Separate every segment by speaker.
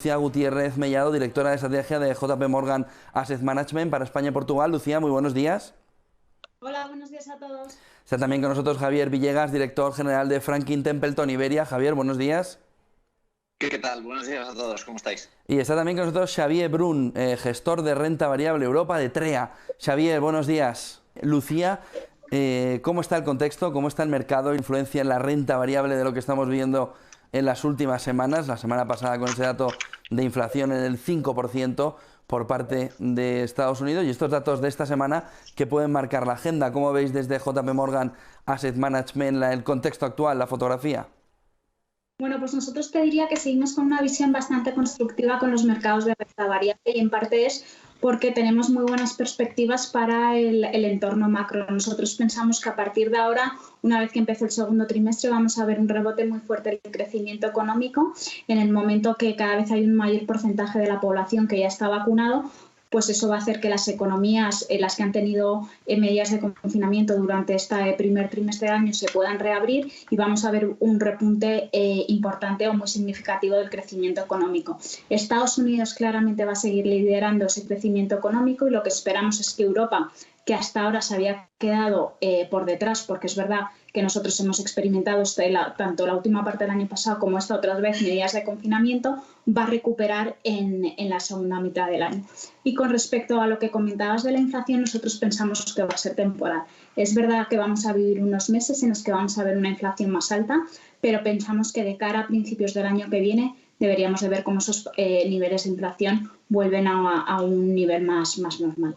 Speaker 1: Lucía Gutiérrez Mellado, directora de estrategia de JP Morgan Asset Management para España y Portugal. Lucía, muy buenos días.
Speaker 2: Hola, buenos días a todos.
Speaker 1: Está también con nosotros Javier Villegas, director general de Franklin Templeton Iberia. Javier, buenos días.
Speaker 3: ¿Qué tal? Buenos días a todos, ¿cómo estáis?
Speaker 1: Y está también con nosotros Xavier Brun, gestor de renta variable Europa de TREA. Xavier, buenos días. Lucía, ¿cómo está el contexto? ¿Cómo está el mercado? ¿Influencia en la renta variable de lo que estamos viendo en las últimas semanas? La semana pasada con ese dato de inflación en el 5% por parte de Estados Unidos, y estos datos de esta semana que pueden marcar la agenda. ¿Cómo veis desde JP Morgan Asset Management el contexto actual, la fotografía?
Speaker 2: Bueno, pues nosotros te diría que seguimos con una visión bastante constructiva con los mercados de renta variable, y en parte es porque tenemos muy buenas perspectivas para el entorno macro. Nosotros pensamos que a partir de ahora, una vez que empiece el segundo trimestre, vamos a ver un rebote muy fuerte del crecimiento económico en el momento que cada vez hay un mayor porcentaje de la población que ya está vacunado. Pues eso va a hacer que las economías, las que han tenido medidas de confinamiento durante este primer trimestre de año, se puedan reabrir, y vamos a ver un repunte importante o muy significativo del crecimiento económico. Estados Unidos claramente va a seguir liderando ese crecimiento económico, y lo que esperamos es que Europa, que hasta ahora se había quedado por detrás, porque es verdad que nosotros hemos experimentado tanto la última parte del año pasado como esta otra vez medidas de confinamiento, va a recuperar en la segunda mitad del año. Y con respecto a lo que comentabas de la inflación, nosotros pensamos que va a ser temporal. Es verdad que vamos a vivir unos meses en los que vamos a ver una inflación más alta, pero pensamos que de cara a principios del año que viene deberíamos de ver cómo esos niveles de inflación vuelven a un nivel más normal.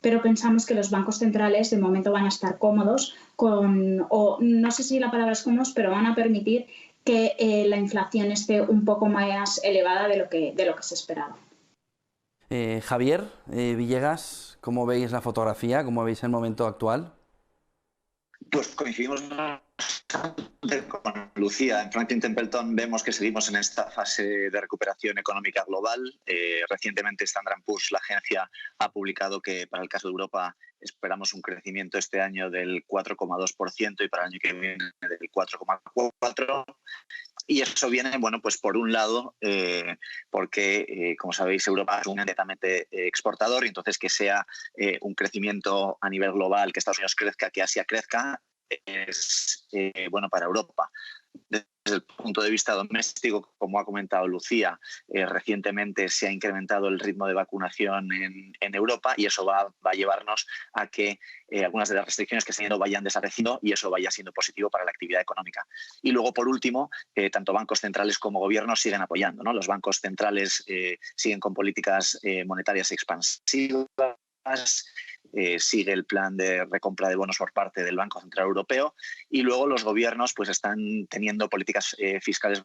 Speaker 2: Pero pensamos que los bancos centrales de momento van a estar cómodos o no sé si la palabra es cómodos, pero van a permitir que la inflación esté un poco más elevada de lo que se esperaba.
Speaker 1: Javier Villegas, ¿cómo veis la fotografía? ¿Cómo veis el momento actual?
Speaker 3: Pues coincidimos con Lucía. En Franklin Templeton vemos que seguimos en esta fase de recuperación económica global. Recientemente Standard & Poor's, la agencia, ha publicado que para el caso de Europa esperamos un crecimiento este año del 4,2% y para el año que viene del 4,4%. Y eso viene, bueno, pues por un lado, porque, como sabéis, Europa es un netamente exportador, y entonces que sea un crecimiento a nivel global, que Estados Unidos crezca, que Asia crezca, es bueno para Europa. Desde el punto de vista doméstico, como ha comentado Lucía, recientemente se ha incrementado el ritmo de vacunación en Europa, y eso va a llevarnos a que algunas de las restricciones que se han ido vayan desapareciendo, y eso vaya siendo positivo para la actividad económica. Y luego, por último, tanto bancos centrales como gobiernos siguen apoyando, ¿no? Los bancos centrales siguen con políticas monetarias expansivas. Sigue el plan de recompra de bonos por parte del Banco Central Europeo, y luego los gobiernos pues están teniendo políticas fiscales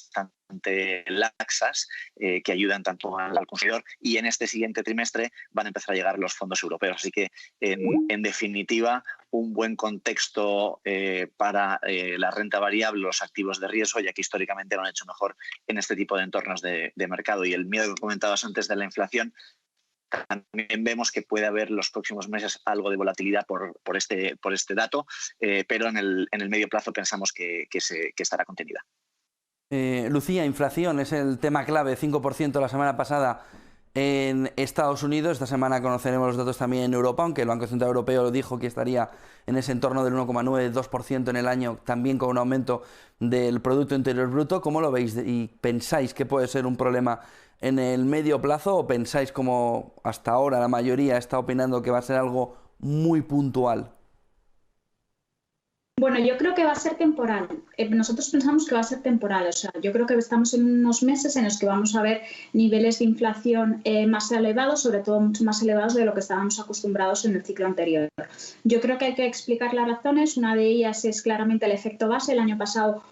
Speaker 3: bastante laxas que ayudan tanto al consumidor, y en este siguiente trimestre van a empezar a llegar los fondos europeos. Así que, en definitiva, un buen contexto para la renta variable, los activos de riesgo, ya que históricamente lo han hecho mejor en este tipo de entornos de mercado. Y el miedo que comentabas antes de la inflación, también vemos que puede haber los próximos meses algo de volatilidad por este dato, pero en el medio plazo pensamos que estará contenida.
Speaker 1: Lucía, inflación es el tema clave, 5% la semana pasada en Estados Unidos. Esta semana conoceremos los datos también en Europa, aunque el Banco Central Europeo dijo que estaría en ese entorno del 1,9-2% en el año, también con un aumento del Producto Interior Bruto. ¿Cómo lo veis? ¿Y pensáis que puede ser un problema en el medio plazo, o pensáis, como hasta ahora la mayoría está opinando, que va a ser algo muy puntual?
Speaker 2: Bueno, yo creo que va a ser temporal. Nosotros pensamos que va a ser temporal. O sea, yo creo que estamos en unos meses en los que vamos a ver niveles de inflación más elevados, sobre todo mucho más elevados de lo que estábamos acostumbrados en el ciclo anterior. Yo creo que hay que explicar las razones. Una de ellas es claramente el efecto base. El año pasado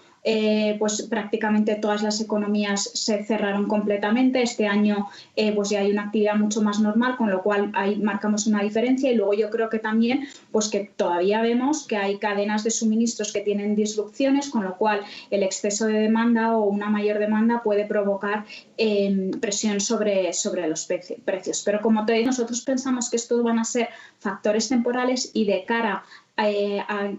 Speaker 2: pues prácticamente todas las economías se cerraron completamente. Este año pues ya hay una actividad mucho más normal, con lo cual ahí marcamos una diferencia. Y luego yo creo que también pues que todavía vemos que hay cadenas de suministros que tienen disrupciones, con lo cual el exceso de demanda o una mayor demanda puede provocar presión sobre los precios. Pero como te digo, nosotros pensamos que estos van a ser factores temporales, y de cara a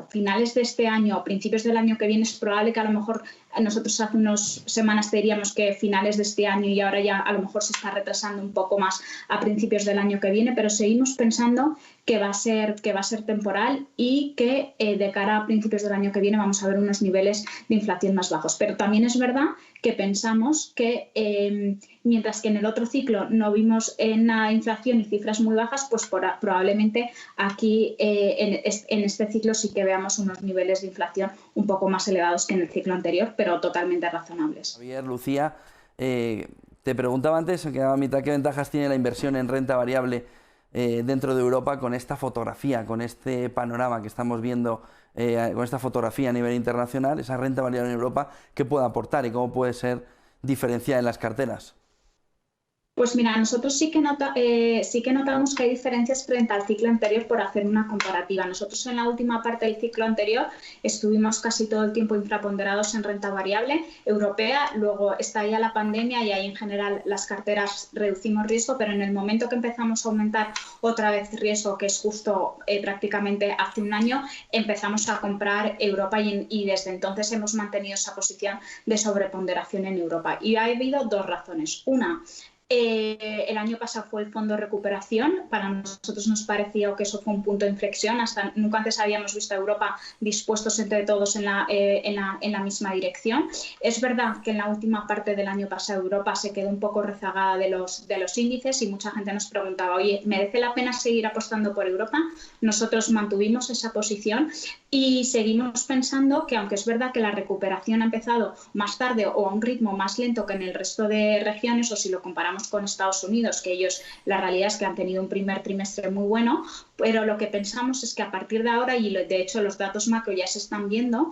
Speaker 2: finales de este año o principios del año que viene es probable que a lo mejor nosotros hace unas semanas te diríamos que finales de este año y ahora ya a lo mejor se está retrasando un poco más a principios del año que viene, pero seguimos pensando que va a ser temporal y que de cara a principios del año que viene vamos a ver unos niveles de inflación más bajos. Pero también es verdad que pensamos que mientras que en el otro ciclo no vimos una inflación y cifras muy bajas, pues probablemente aquí en este ciclo sí que veamos unos niveles de inflación un poco más elevados que en el ciclo anterior, pero totalmente razonables.
Speaker 1: Javier, Lucía, te preguntaba antes, que a mitad, ¿qué ventajas tiene la inversión en renta variable dentro de Europa con esta fotografía, con este panorama que estamos viendo, con esta fotografía a nivel internacional, esa renta variable en Europa, qué puede aportar y cómo puede ser diferenciada en las carteras?
Speaker 2: Pues mira, nosotros sí que notamos que hay diferencias frente al ciclo anterior por hacer una comparativa. Nosotros en la última parte del ciclo anterior estuvimos casi todo el tiempo infraponderados en renta variable europea, luego estalla la pandemia y ahí en general las carteras reducimos riesgo, pero en el momento que empezamos a aumentar otra vez riesgo, que es justo prácticamente hace un año, empezamos a comprar Europa y desde entonces hemos mantenido esa posición de sobreponderación en Europa. Y ha habido dos razones. Una, el año pasado fue el fondo de recuperación. Para nosotros nos pareció que eso fue un punto de inflexión. Nunca antes habíamos visto a Europa dispuestos entre todos en la misma dirección. Es verdad que en la última parte del año pasado Europa se quedó un poco rezagada de los índices y mucha gente nos preguntaba, oye, ¿merece la pena seguir apostando por Europa? Nosotros mantuvimos esa posición y seguimos pensando que, aunque es verdad que la recuperación ha empezado más tarde o a un ritmo más lento que en el resto de regiones, o si lo comparamos con Estados Unidos, que ellos la realidad es que han tenido un primer trimestre muy bueno, pero lo que pensamos es que a partir de ahora, y de hecho los datos macro ya se están viendo,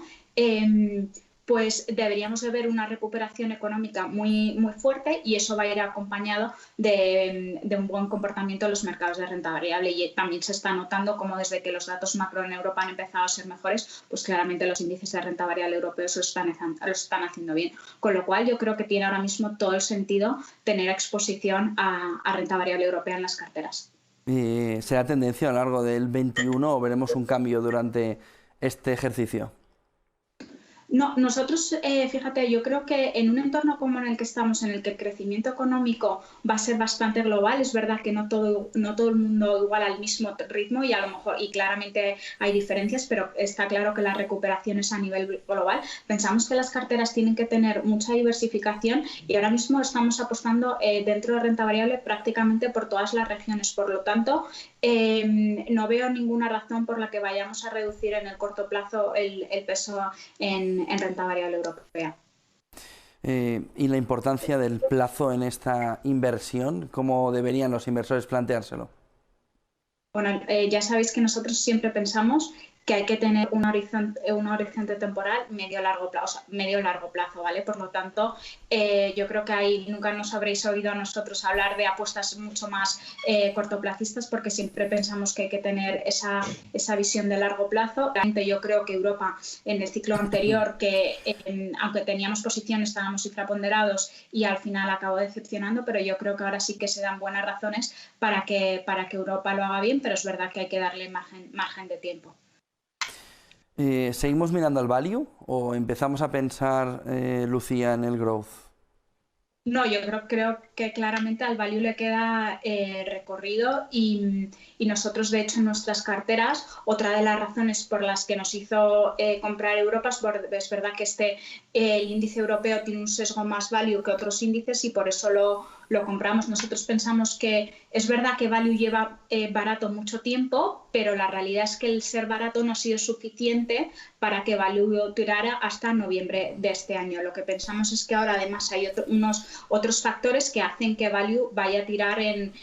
Speaker 2: pues deberíamos de ver una recuperación económica muy, muy fuerte y eso va a ir acompañado de un buen comportamiento de los mercados de renta variable y también se está notando como desde que los datos macro en Europa han empezado a ser mejores, pues claramente los índices de renta variable europeos lo están haciendo bien. Con lo cual yo creo que tiene ahora mismo todo el sentido tener exposición a renta variable europea en las carteras.
Speaker 1: ¿Será tendencia a lo largo del 21 o veremos un cambio durante este ejercicio?
Speaker 2: No, nosotros, fíjate, yo creo que en un entorno como en el que estamos, en el que el crecimiento económico va a ser bastante global, es verdad que no todo el mundo igual al mismo ritmo y a lo mejor, y claramente hay diferencias, pero está claro que la recuperación es a nivel global. Pensamos que las carteras tienen que tener mucha diversificación y ahora mismo estamos apostando dentro de renta variable prácticamente por todas las regiones. Por lo tanto, no veo ninguna razón por la que vayamos a reducir en el corto plazo el peso en renta variable europea.
Speaker 1: ¿Y la importancia del plazo en esta inversión? ¿Cómo deberían los inversores planteárselo?
Speaker 2: Bueno, ya sabéis que nosotros siempre pensamos que hay que tener un horizonte temporal medio-largo plazo, ¿vale? Por lo tanto, yo creo que ahí nunca nos habréis oído a nosotros hablar de apuestas mucho más cortoplacistas porque siempre pensamos que hay que tener esa visión de largo plazo. Realmente yo creo que Europa en el ciclo anterior, que aunque teníamos posiciones, estábamos infraponderados y al final acabó decepcionando, pero yo creo que ahora sí que se dan buenas razones para que Europa lo haga bien, pero es verdad que hay que darle margen de tiempo.
Speaker 1: ¿Seguimos mirando al value o empezamos a pensar, Lucía, en el growth?
Speaker 2: No, yo creo que claramente al value le queda recorrido y nosotros, de hecho, en nuestras carteras, otra de las razones por las que nos hizo comprar Europa es verdad que el índice europeo tiene un sesgo más value que otros índices y por eso lo compramos. Nosotros pensamos que es verdad que value lleva barato mucho tiempo, pero la realidad es que el ser barato no ha sido suficiente para que value tirara hasta noviembre de este año. Lo que pensamos es que ahora además hay otros factores que hacen que value vaya a tirar en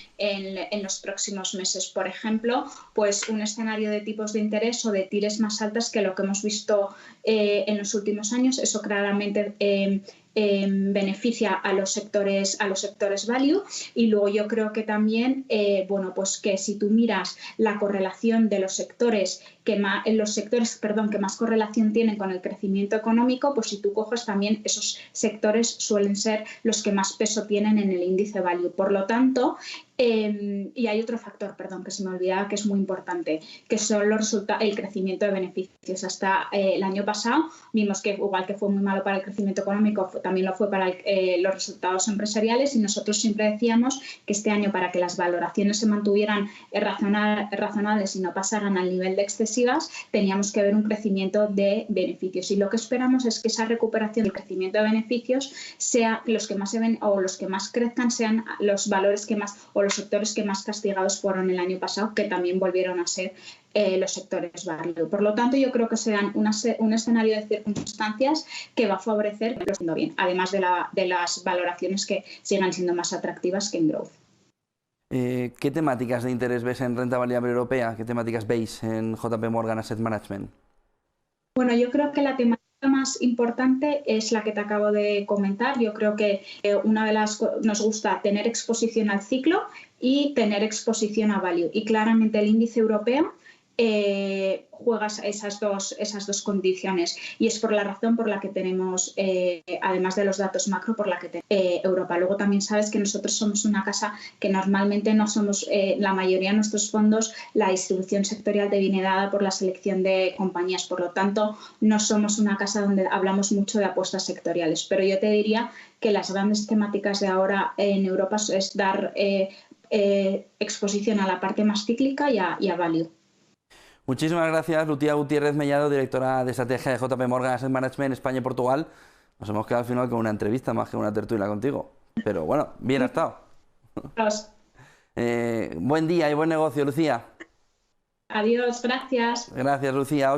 Speaker 2: los próximos meses. Por ejemplo, pues un escenario de tipos de interés o de tires más altas que lo que hemos visto en los últimos años. Eso claramente beneficia a los sectores value y luego yo creo que también pues que si tú miras la correlación de los sectores que más correlación tienen con el crecimiento económico, pues si tú coges también esos sectores suelen ser los que más peso tienen en el índice value. Por lo tanto, Y hay otro factor, perdón, que se me olvidaba, que es muy importante, que son el crecimiento de beneficios. Hasta el año pasado vimos que, igual que fue muy malo para el crecimiento económico, también lo fue para los resultados empresariales, y nosotros siempre decíamos que este año, para que las valoraciones se mantuvieran razonables y no pasaran al nivel de excesivas, teníamos que ver un crecimiento de beneficios. Y lo que esperamos es que esa recuperación del crecimiento de beneficios sea los que más se ven, o los que más crezcan sean los valores que más, o los sectores que más castigados fueron el año pasado, que también volvieron a ser los sectores value. Por lo tanto, yo creo que serán un escenario de circunstancias que va a favorecer que lo esté bien, además de las valoraciones que sigan siendo más atractivas que en growth.
Speaker 1: ¿Qué temáticas de interés ves en renta variable europea? ¿Qué temáticas veis en JP Morgan Asset Management?
Speaker 2: Bueno, yo creo que la temática más importante es la que te acabo de comentar. Yo creo que nos gusta tener exposición al ciclo y tener exposición a value. Y claramente el índice europeo juega esas dos condiciones, y es por la razón por la que tenemos, además de los datos macro, por la que tenemos Europa. Luego también sabes que nosotros somos una casa que normalmente no somos, la mayoría de nuestros fondos, la distribución sectorial te viene dada por la selección de compañías, por lo tanto no somos una casa donde hablamos mucho de apuestas sectoriales, pero yo te diría que las grandes temáticas de ahora en Europa es dar exposición a la parte más cíclica y a value.
Speaker 1: Muchísimas gracias, Lucía Gutiérrez Mellado, directora de estrategia de JP Morgan Asset Management España y Portugal. Nos hemos quedado al final con una entrevista más que una tertulia contigo. Pero bueno, bien ha estado. Buen día y buen negocio, Lucía.
Speaker 2: Adiós, gracias.
Speaker 1: Gracias, Lucía.